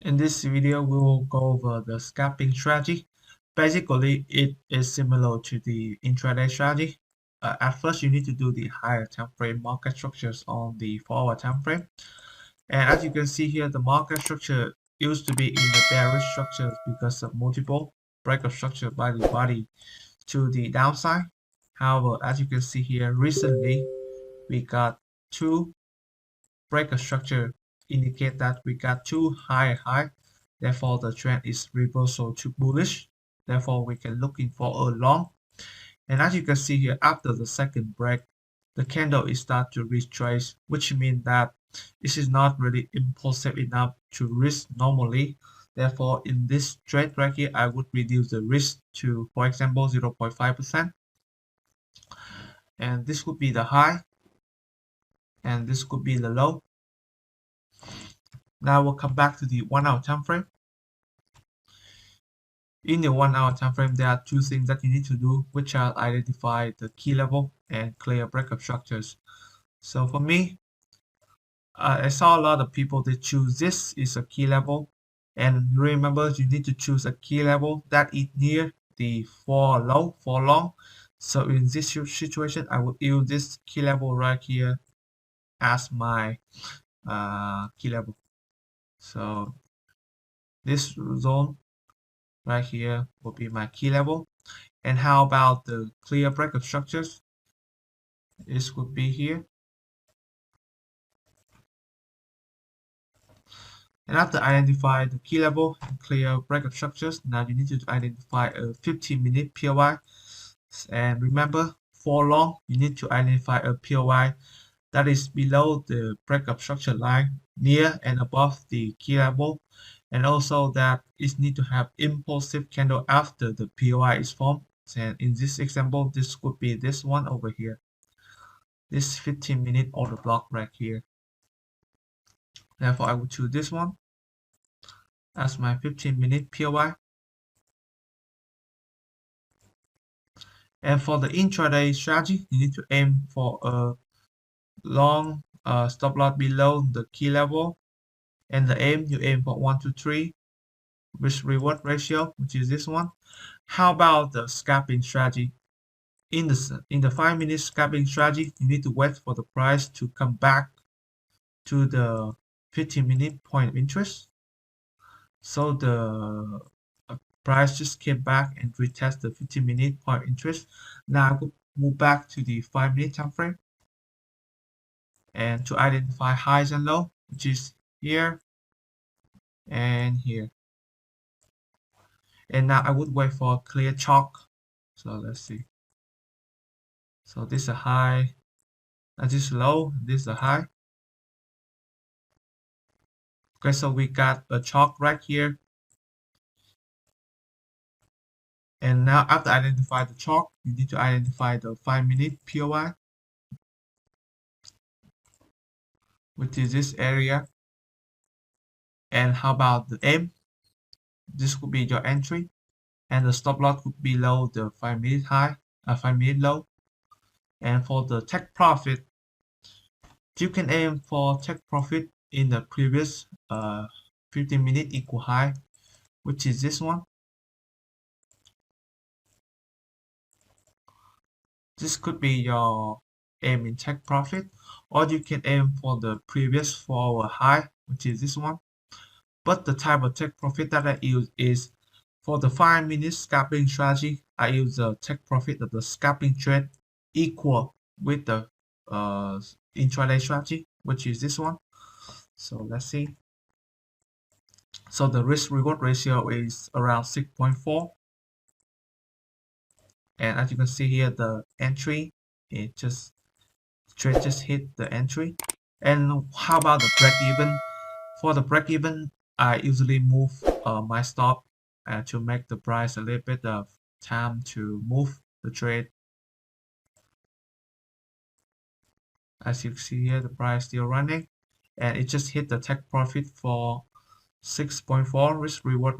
In this video, we will go over the scalping strategy. Basically, it is similar to the intraday strategy. At first, you need to do the higher time frame market structures on the 4-hour time frame. And as you can see here, the market structure used to be in the bearish structures because of multiple breakup structure by the body to the downside. However, as you can see here, recently we got two breakup structure indicate that we got two higher high. Therefore, the trend is reversal to bullish. Therefore, we can looking for a long. And as you can see here, after the second break, the candle is start to retrace, which means that this is not really impulsive enough to risk normally. Therefore, in this trade right here, I would reduce the risk to, for example, 0.5%. And this would be the high. And this could be the low. Now we'll come back to the 1-hour time frame. In the 1-hour time frame, there are two things that you need to do, which are identify the key level and clear breakup structures. So for me, I saw a lot of people that choose this is a key level, and remember you need to choose a key level that is near the for long. So in this situation, I would use this key level right here as my key level. So this zone right here will be my key level. And how about the clear breakup structures? This would be here. And after identify the key level and clear breakup structures, now you need to identify a 15-minute POI. And remember, for long, you need to identify a POI that is below the breakup structure line, near and above the key level, and also that it need to have impulsive candle after the POI is formed. And in this example, this could be this one over here, this 15-minute order block right here. Therefore, I will choose this one as my 15-minute POI. And for the intraday strategy, you need to aim for a long stop loss below the key level, and the aim you aim for 1 to 3 risk reward ratio, which is this one. How about the scalping strategy? In the 5-minute scalping strategy, you need to wait for the price to come back to the 15-minute point of interest. So the price just came back and retest the 15-minute point of interest. Now I will move back to the 5-minute time frame and to identify highs and low, which is here and here. And now I would wait for a clear chalk. So let's see. So this is a high, and this is low, this is a high. Okay, so we got a chalk right here. And now after identify the chalk, you need to identify the 5-minute POI, which is this area. And how about the aim? This could be your entry, and the stop loss could be below the 5-minute high, 5-minute low. And for the take profit, you can aim for take profit in the previous 15-minute equal high, which is this one. This could be your aim in take profit, or you can aim for the previous 4-hour high, which is this one. But the type of take profit that I use is for the 5-minute scalping strategy. I use the take profit of the scalping trade equal with the intraday strategy, which is this one. So let's see. So the risk reward ratio is around 6.4. And as you can see here, the entry, it just hit the entry. And how about the break even? For the break even, I usually move my stop to make the price a little bit of time to move the trade. As you see here, the price still running, and it just hit the take profit for 6.4 risk reward